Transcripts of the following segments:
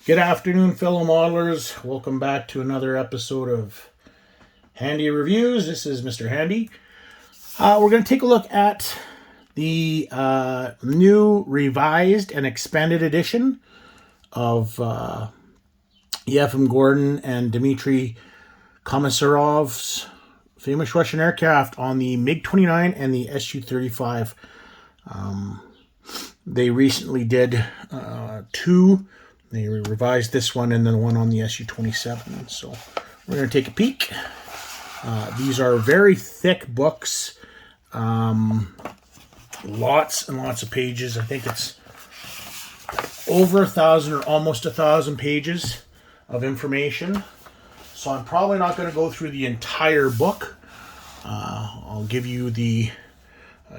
Good afternoon, fellow modelers. Welcome back to another episode of Handy Reviews. This is Mr. Handy. We're going to take a look at the new revised and expanded edition of Yefim Gordon and Dmitry Komisarov's famous Russian aircraft on the Mig-29 and the Su-35. They recently did two. They revised this one and then one on the Su-27. So we're going to take a peek. These are very thick books. Lots and lots of pages. I think it's over 1,000 or almost 1,000 pages of information. So I'm probably not going to go through the entire book. I'll give you the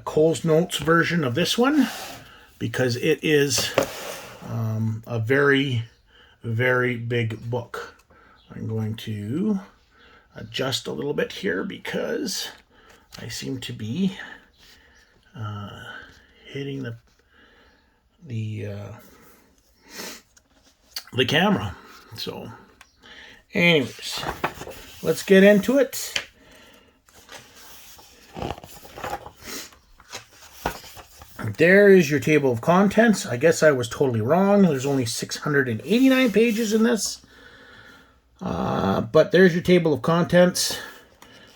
Cole's Notes version of this one because it is a very, very big book. I'm going to adjust a little bit here because I seem to be hitting the camera. So, anyways, let's get into it. There is your table of contents. I guess I was totally wrong. There's only 689 pages in this. But there's your table of contents.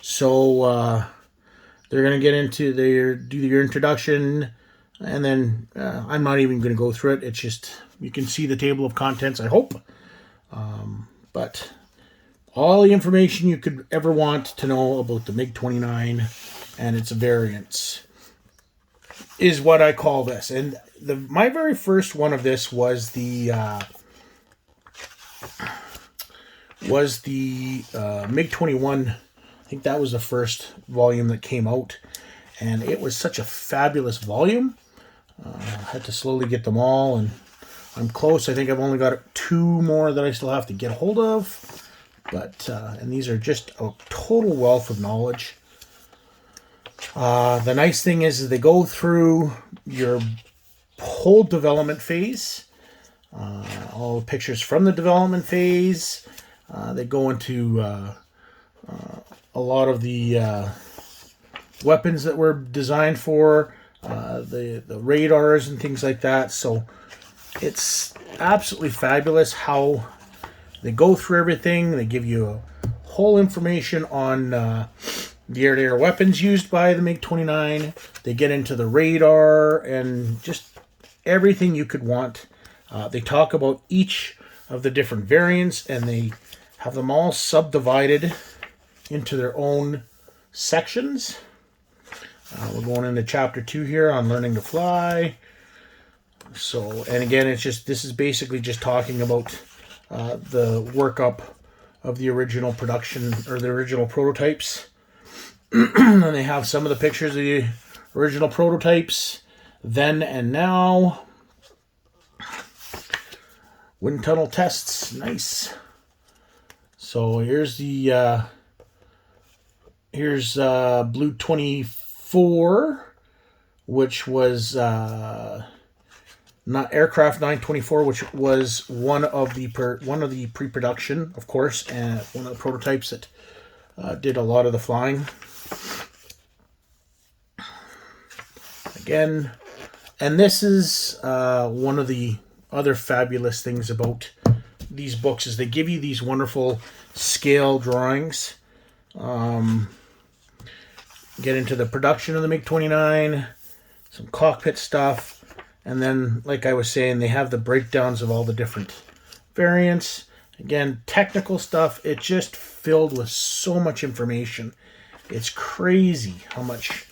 So they're going to get into do your introduction. And then I'm not even going to go through it. It's just, you can see the table of contents, I hope. But all the information you could ever want to know about the MiG-29 and its variants is what I call this. And my very first one of this was the MiG-21. I think that was the first volume that came out, and it was such a fabulous volume. I had to slowly get them all, and I'm close. I think I've only got two more that I still have to get a hold of, but and these are just a total wealth of knowledge. The nice thing is they go through your whole development phase, all the pictures from the development phase. They go into a lot of the weapons that were designed for, the radars and things like that. So it's absolutely fabulous how they go through everything. They give you a whole information on the air-to-air weapons used by the MiG-29. They get into the radar and just everything you could want. They talk about each of the different variants, and they have them all subdivided into their own sections. We're going into chapter 2 here on learning to fly. So, and again, this is basically just talking about the workup of the original production or the original prototypes. And they have some of the pictures of the original prototypes then and now. Wind tunnel tests, nice. So here's the Blue 24, which was not aircraft 924, which was one of the pre-production, of course, and one of the prototypes that did a lot of the flying. Again, and this is one of the other fabulous things about these books is they give you these wonderful scale drawings. Get into the production of the MiG-29, some cockpit stuff, and then, like I was saying, they have the breakdowns of all the different variants. Again, technical stuff. It's just filled with so much information. It's crazy how much.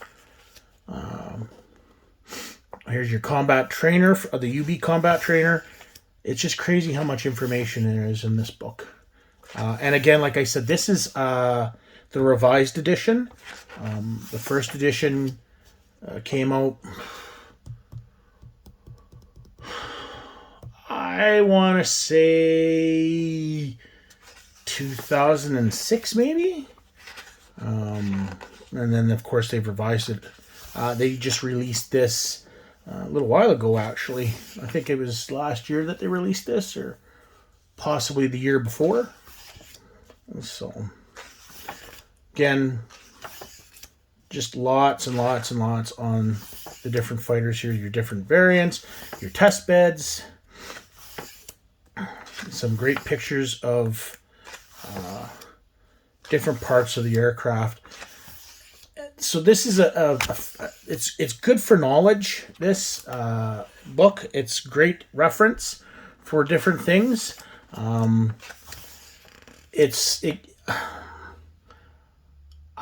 Here's your combat trainer, the UB combat trainer. It's just crazy how much information there is in this book. And again, like I said, this is the revised edition. The first edition came out, I want to say 2006 maybe. And then, of course, they've revised it. They just released this a little while ago, actually. I think it was last year that they released this, or possibly the year before. So, again, just lots and lots and lots on the different fighters here, your different variants, your test beds, some great pictures of different parts of the aircraft. So this is it's good for knowledge, this book. It's great reference for different things.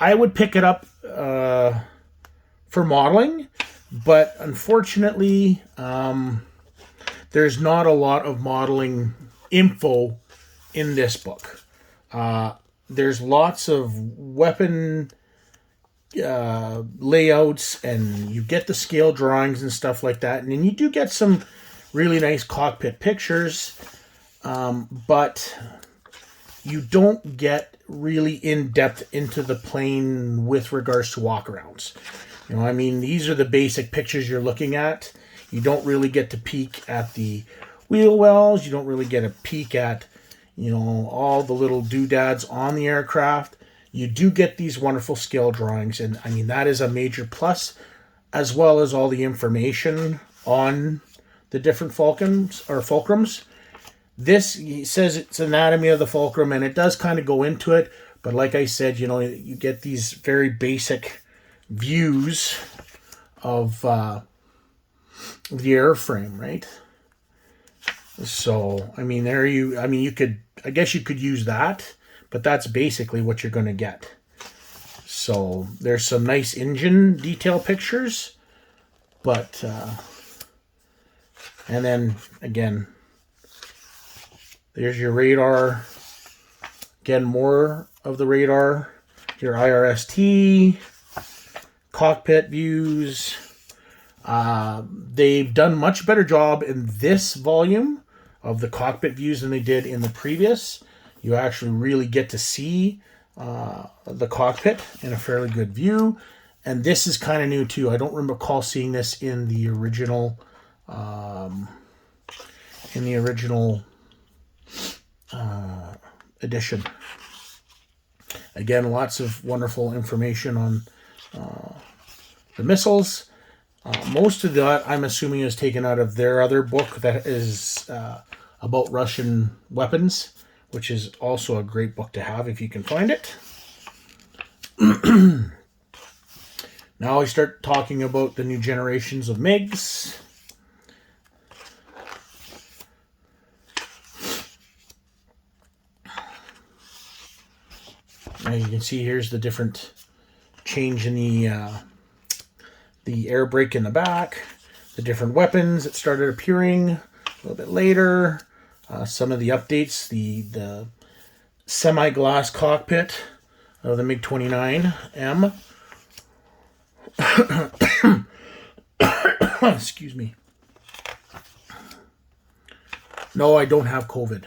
I would pick it up for modeling, but unfortunately, there's not a lot of modeling info in this book. There's lots of weapon layouts, and you get the scale drawings and stuff like that, and then you do get some really nice cockpit pictures, but you don't get really in-depth into the plane with regards to walkarounds. You know, I mean, these are the basic pictures you're looking at. You don't really get to peek at the wheel wells. You don't really get a peek at, you know, all the little doodads on the aircraft. You do get these wonderful scale drawings, and I mean, that is a major plus, as well as all the information on the different fulcrums. This says it's anatomy of the fulcrum, and it does kind of go into it, but like I said, you know, you get these very basic views of the airframe, right? So, I mean, I guess you could use that, but that's basically what you're going to get. So, there's some nice engine detail pictures, but, and then, again, there's your radar. Again, more of the radar. Your IRST, cockpit views. They've done much better job in this volume of the cockpit views than they did in the previous. You actually really get to see the cockpit in a fairly good view. And this is kind of new too. I don't recall seeing this in the original edition. Again, lots of wonderful information on the missiles. Most of that, I'm assuming, is taken out of their other book that is about Russian weapons, which is also a great book to have if you can find it. Now I start talking about the new generations of MiGs. As you can see, here's the different change in the air brake in the back, the different weapons that started appearing a little bit later, some of the updates, the semi-glass cockpit of the Mig-29M. Excuse me. No, I don't have COVID.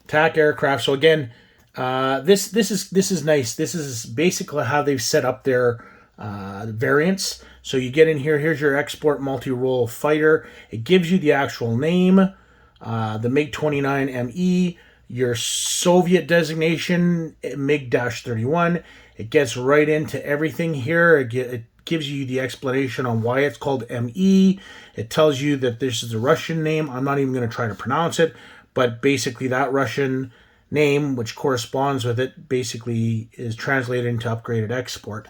TAC aircraft. So again, this is nice. This is basically how they've set up their variants. So you get in here. Here's your export multi-role fighter. It gives you the actual name, the Mig-29ME. Your Soviet designation, Mig-31. It gets right into everything here. It gives you the explanation on why it's called ME. It tells you that this is a Russian name. I'm not even going to try to pronounce it. But basically that Russian name, which corresponds with it, basically is translated into upgraded export.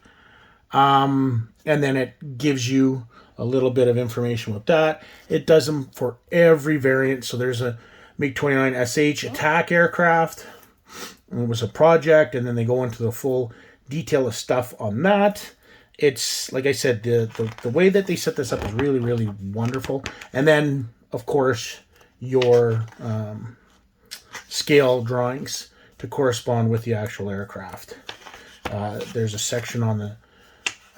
And then it gives you a little bit of information with that. It does them for every variant. So there's a Mig-29 SH attack aircraft. It was a project, and then they go into the full detail of stuff on that. It's, like I said, the way that they set this up is really, really wonderful. And then, of course, your scale drawings to correspond with the actual aircraft. There's a section on the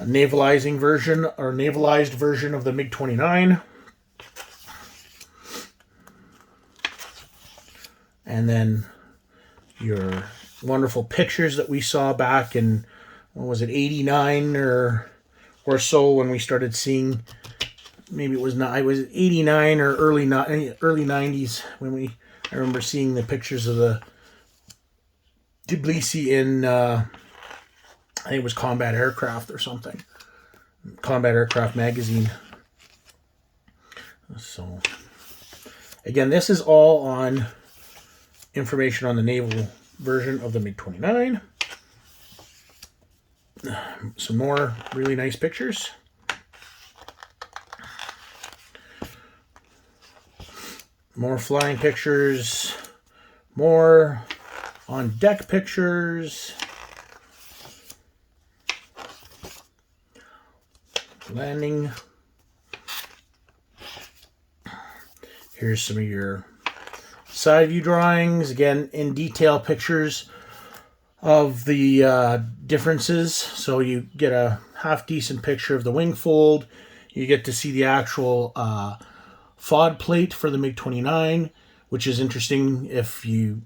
navalized version of the Mig-29. And then your wonderful pictures that we saw back in, what was it, 89 or so, when we started seeing maybe it was not. I was 89 or early 90s when I remember seeing the pictures of the Tbilisi in I think it was Combat Aircraft or something. Combat Aircraft magazine. So again, this is all on information on the naval version of the MiG-29. Some more really nice pictures. More flying pictures. More on deck pictures. Landing. Here's some of your side view drawings. Again, in detail pictures of the differences. So you get a half decent picture of the wing fold. You get to see the actual FOD plate for the MiG-29, which is interesting if you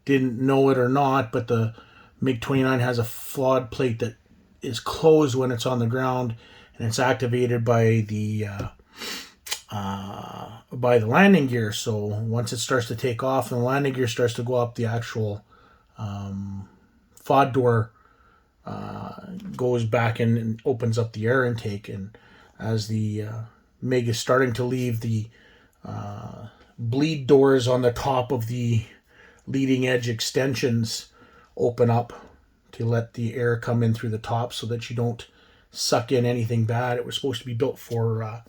didn't know it or not, but the MiG-29 has a FOD plate that is closed when it's on the ground, and it's activated by the landing gear. So once it starts to take off and the landing gear starts to go up, the actual FOD door goes back in and opens up the air intake. And as the MiG is starting to leave, the bleed doors on the top of the leading edge extensions open up to let the air come in through the top so that you don't suck in anything bad. It was supposed to be built for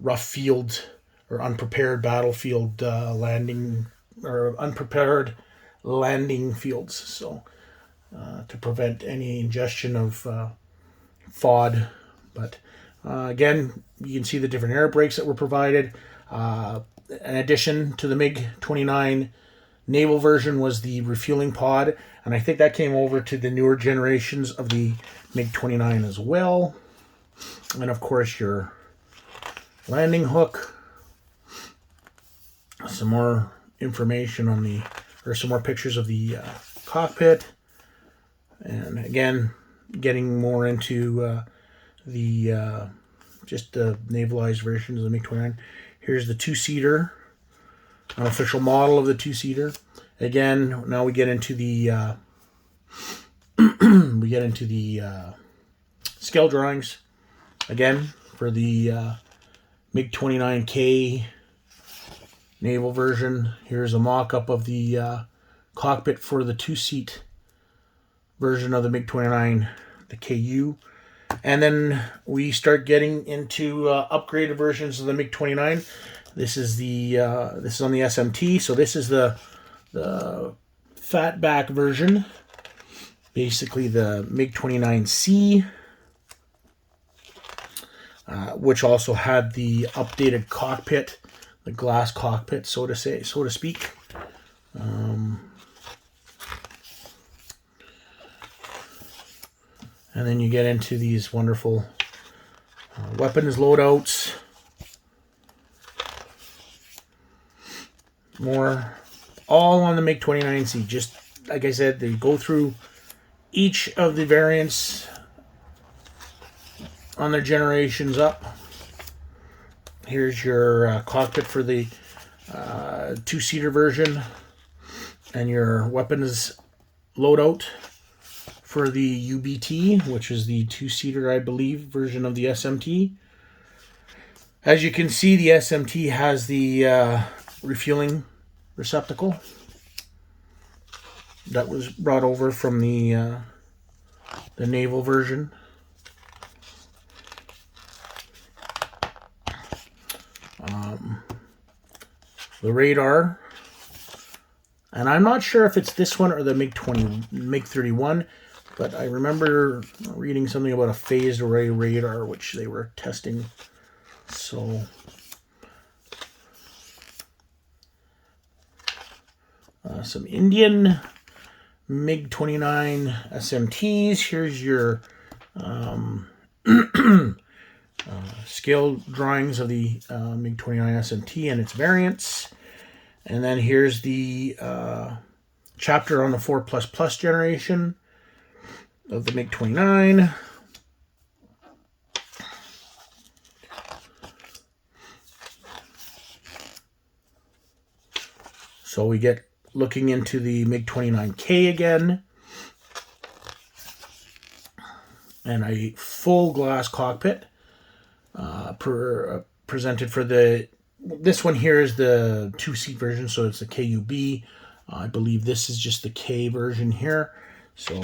rough field or unprepared battlefield landing, or unprepared landing fields, so to prevent any ingestion of FOD. But again, you can see the different air brakes that were provided. In addition to the MiG-29 naval version was the refueling pod, and I think that came over to the newer generations of the MiG-29 as well. And of course your landing hook. Some more information on the, or some more pictures of the cockpit. And again, getting more into the just the navalized versions of the MiG-29. Here's the two-seater, an official model of the two-seater. Again, now we get into the scale drawings. Again, for the MiG-29K naval version. Here's a mock-up of the cockpit for the two-seat version of the MiG-29, the KU. And then we start getting into upgraded versions of the MiG-29. This is the this is on the SMT. So this is the fatback version, basically the MiG-29C, which also had the updated cockpit, the glass cockpit, so to speak. And then you get into these wonderful weapons loadouts. More, all on the MiG-29C. Just like I said, they go through each of the variants on their generations up. Here's your cockpit for the two-seater version, and your weapons loadout for the UBT, which is the two-seater, I believe, version of the SMT. As you can see, the SMT has the refueling receptacle that was brought over from the naval version. The radar, and I'm not sure if it's this one or the MiG-31, but I remember reading something about a phased array radar which they were testing. So some Indian MiG-29 SMTs. Here's your scale drawings of the MiG-29 SMT and its variants. And then here's the chapter on the 4++ generation of the MiG-29. So we get looking into the Mig-29K again. And a full glass cockpit presented for this one here is the 2-seat version, so it's the KUB. I believe this is just the K version here. So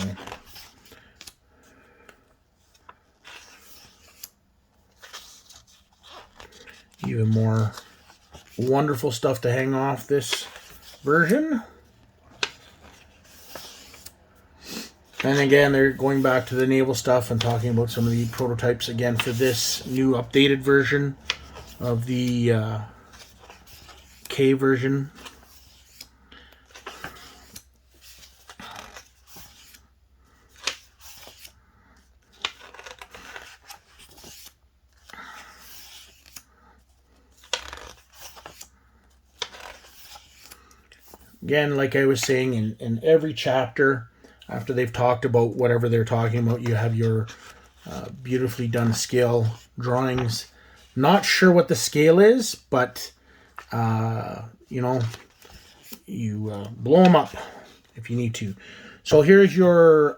even more wonderful stuff to hang off this version. And again, they're going back to the naval stuff and talking about some of the prototypes again for this new updated version of the K version. Again, like I was saying, in every chapter, after they've talked about whatever they're talking about, you have your beautifully done scale drawings. Not sure what the scale is, but you know, you blow them up if you need to. So here's your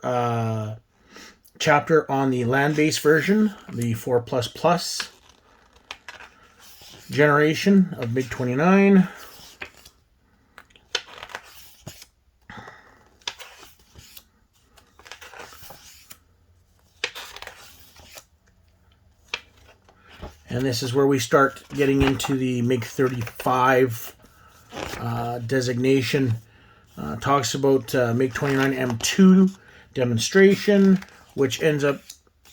chapter on the land-based version, the 4++ generation of Mig-29. And this is where we start getting into the Mig-35 designation. Talks about Mig-29 M2 demonstration, which ends up,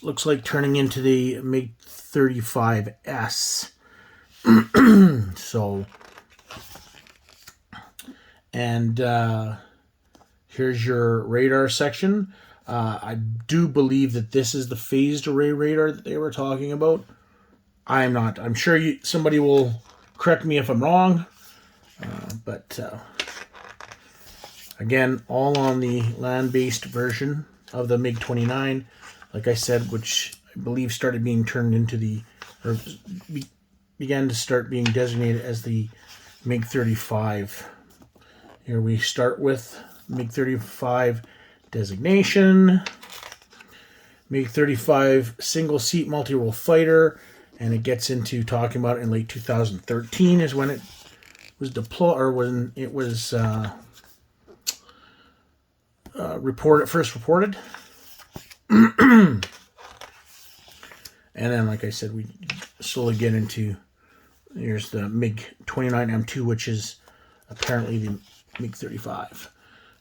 looks like, turning into the Mig-35S. So, and here's your radar section. I do believe that this is the phased array radar that they were talking about. I'm not. I'm sure somebody will correct me if I'm wrong. But again, all on the land-based version of the Mig-29, like I said, which I believe started being turned into or began to start being designated as the Mig-35. Here we start with Mig-35 designation. Mig-35 single-seat multi-role fighter. And it gets into talking about in late 2013 is when it was deployed, or when it was first reported. And then, like I said, we slowly get into, here's the Mig-29 M2, which is apparently the Mig-35.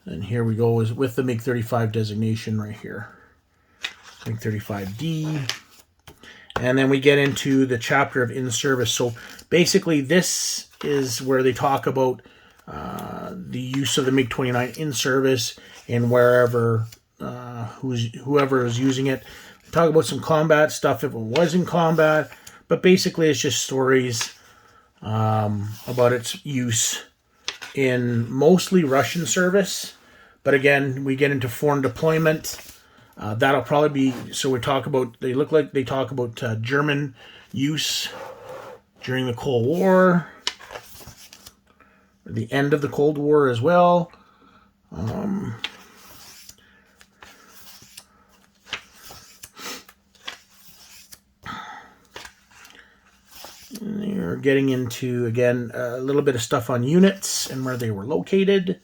And here we go is with the Mig-35 designation right here. Mig-35D. And then we get into the chapter of in-service. So basically this is where they talk about the use of the Mig-29 in service and wherever, whoever is using it. Talk about some combat stuff if it was in combat. But basically it's just stories about its use in mostly Russian service. But again, we get into foreign deployment. That'll probably be, so we talk about, they look like they talk about German use during the Cold War, the end of the Cold War as well. You're getting into, again, a little bit of stuff on units and where they were located,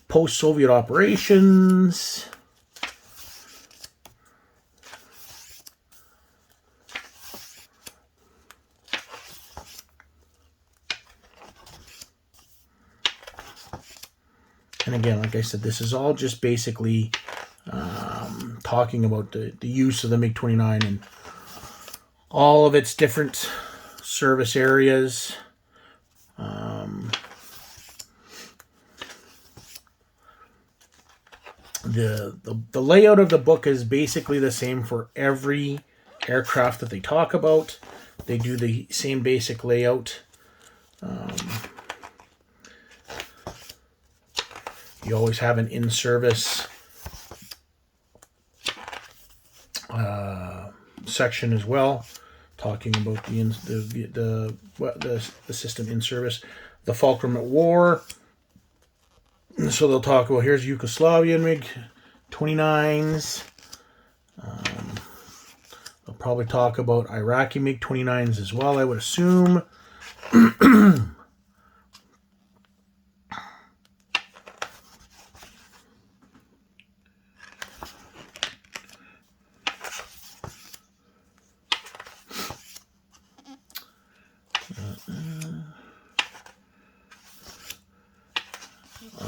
post-Soviet operations. And again, like I said, this is all just basically talking about the use of the Mig-29 and all of its different service areas. The layout of the book is basically the same for every aircraft that they talk about. They do the same basic layout. You always have an in-service section as well, talking about the system in service. The fulcrum at war, So they'll talk about, here's Yugoslavian MiG-29s. They'll probably talk about Iraqi MiG-29s as well, I would assume.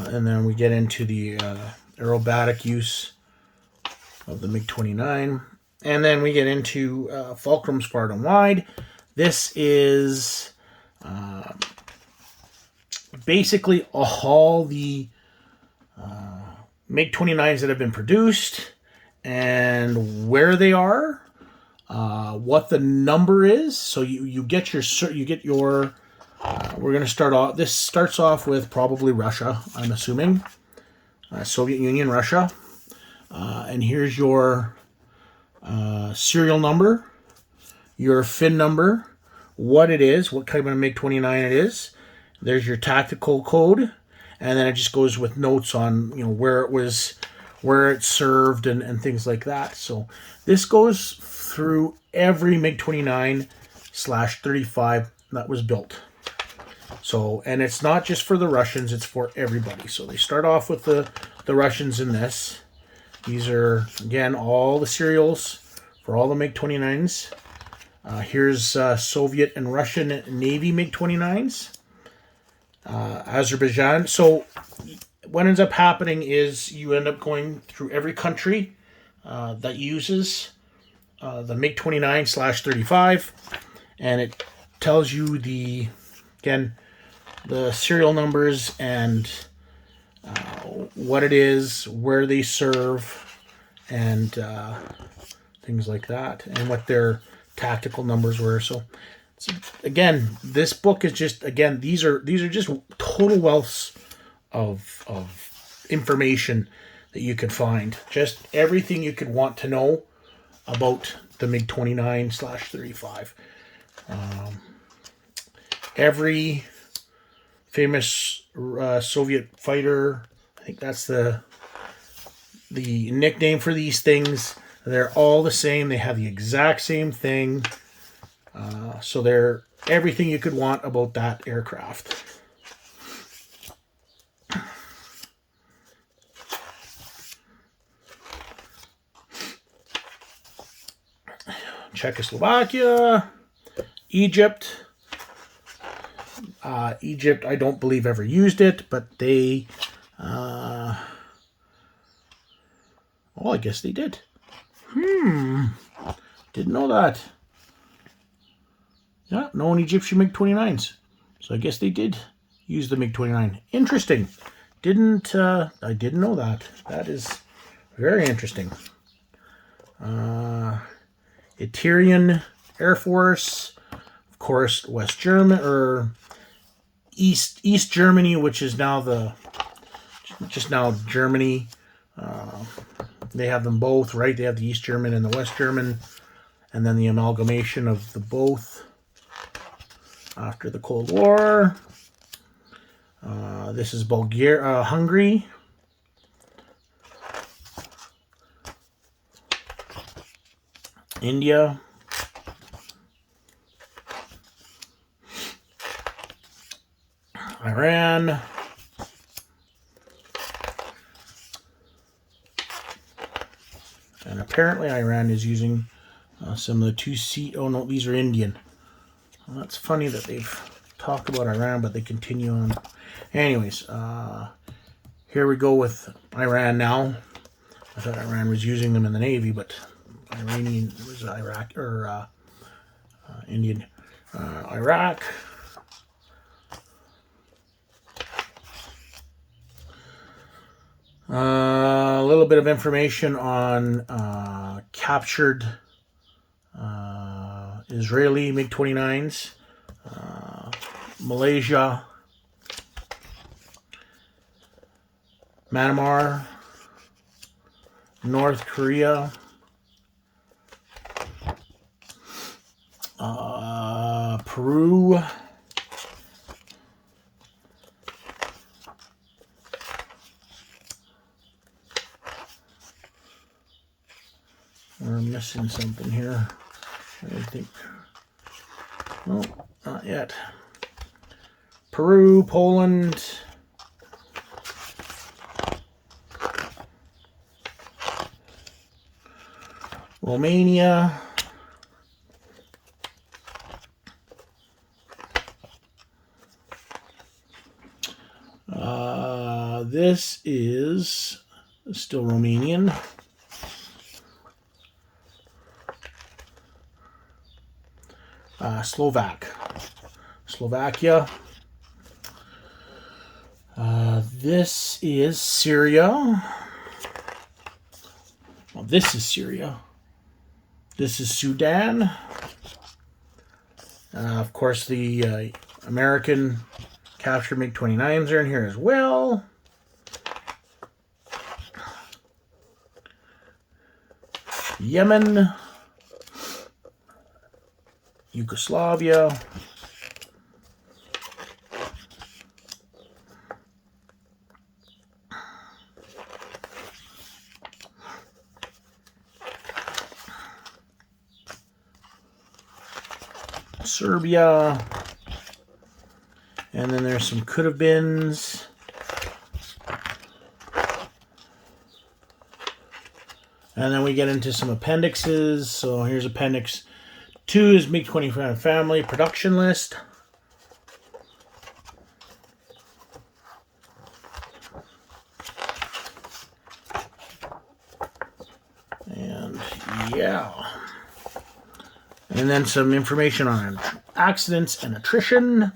And then we get into the aerobatic use of the MiG-29. And then we get into fulcrums far and wide. This is basically all the MiG-29s that have been produced and where they are, what the number is. So you get your we're going to start off. This starts off with probably Russia, I'm assuming, Soviet Union, Russia, and here's your serial number, your fin number, what it is, what kind of MiG-29 it is. There's your tactical code, and then it just goes with notes on where it was, where it served, and things like that. So this goes through every MiG-29/35 that was built. So, and it's not just for the Russians, it's for everybody. So they start off with the Russians in this. These are, again, all the serials for all the MiG-29s. Here's Soviet and Russian Navy MiG-29s. Azerbaijan. So what ends up happening is you end up going through every country that uses the MiG-29/35, and it tells you the serial numbers and what it is, where they serve, and things like that, and what their tactical numbers were. So again, this book is just, again, these are just total wealths of information that you could find. Just everything you could want to know about the MiG-29/35. Every famous Soviet fighter, I think that's the nickname for these things. They're all the same. They have the exact same thing. So they're everything you could want about that aircraft. Czechoslovakia, Egypt. Egypt, I don't believe ever used it, but they, I guess they did. Didn't know that. Yeah, no Egyptian MiG-29s. So I guess they did use the MiG-29. Interesting. I didn't know that. That is very interesting. Eritrean Air Force, of course, West German, or East Germany, which is now just now Germany. They have them both, right? They have the East German and the West German, and then the amalgamation of the both after the Cold War. This is Bulgaria, Hungary. India. Iran. And apparently Iran is using some of the 2C. Oh no, these are Indian. Well, that's funny that they've talked about Iran, but they continue on. Anyways, here we go with Iran now. I thought Iran was using them in the Navy, but Iranian was Iraq, or Indian. Iraq. A little bit of information on captured Israeli MiG-29s, Malaysia, Myanmar, North Korea, Peru, We're missing something here. I think. No, not yet. Peru, Poland. Romania. This is still Romanian. Slovakia. This is Syria. Well, this is Syria. This is Sudan. Of course, the American captured Mig-29s are in here as well. Yemen. Yugoslavia. Serbia. And then there's some could have beens. And then we get into some appendixes. So here's Appendix 2 is Mig-29 family production list. And yeah. And then some information on accidents and attrition.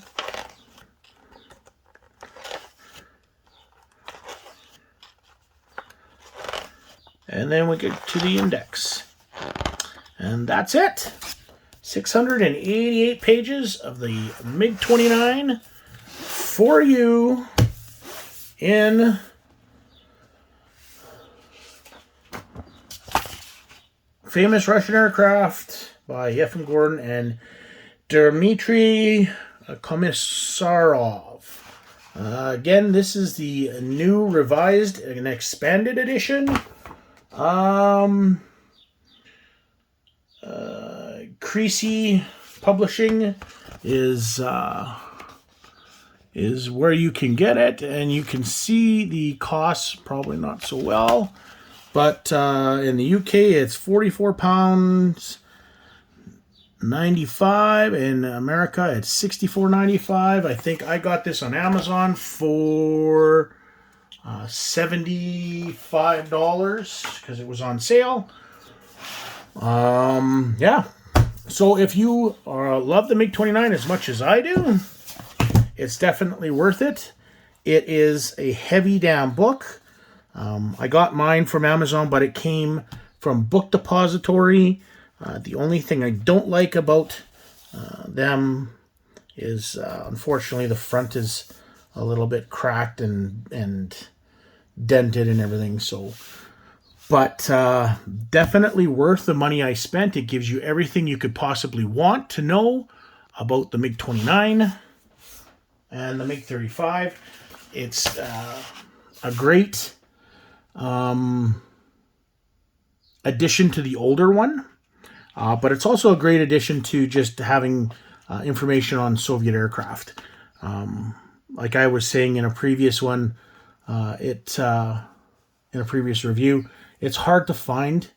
And then we get to the index. And that's it. 688 pages of the Mig-29 for you in Famous Russian Aircraft by Yefim Gordon and Dmitry Komisarov. Again, this is the new revised and expanded edition. Creasy Publishing is where you can get it, and you can see the costs probably not so well, but in the UK it's £44.95. In America it's $64.95. I think I got this on Amazon for $75 because it was on sale. Yeah. So if you love the Mig-29 as much as I do, it's definitely worth it. It is a heavy damn book. I got mine from Amazon, but it came from Book Depository. The only thing I don't like about them is, unfortunately, the front is a little bit cracked and dented and everything. So, but definitely worth the money I spent. It gives you everything you could possibly want to know about the Mig-29 and the Mig-35. It's a great addition to the older one, but it's also a great addition to just having information on Soviet aircraft. Like I was saying in a previous one, in a previous review, it's hard to find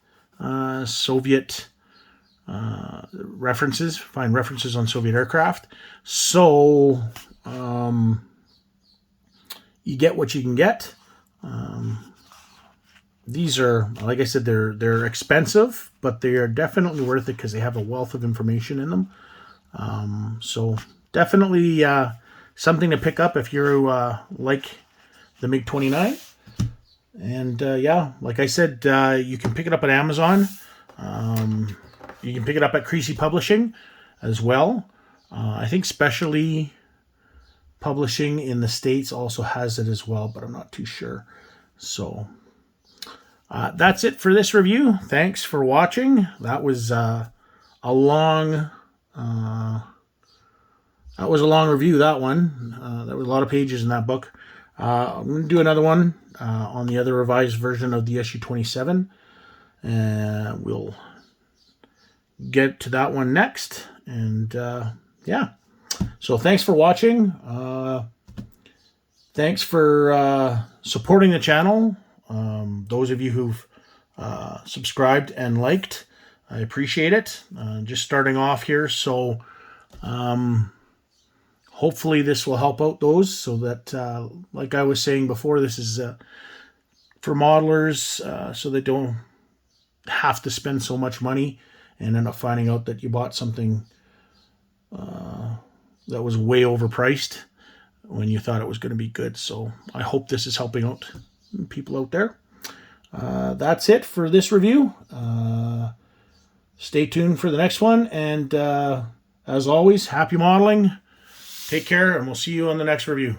Soviet references, find references on Soviet aircraft. So you get what you can get. These are, like I said, they're expensive, but they are definitely worth it because they have a wealth of information in them. So definitely something to pick up if you like the Mig-29. And yeah, like I said, you can pick it up at Amazon. You can pick it up at Creasy Publishing as well. I think Specially Publishing in the States also has it as well, but I'm not too sure. So that's it for this review. Thanks for watching. That was a long review, that one. There were a lot of pages in that book. I'm going to do another one on the other revised version of the SU-27. We'll get to that one next. And yeah, so thanks for watching. Thanks for supporting the channel. Those of you who've subscribed and liked, I appreciate it. Just starting off here, so hopefully this will help out those, so that like I was saying before, this is for modelers, so they don't have to spend so much money and end up finding out that you bought something that was way overpriced when you thought it was going to be good. So I hope this is helping out people out there. That's it for this review. Stay tuned for the next one, and as always, happy modeling. Take care, and we'll see you on the next review.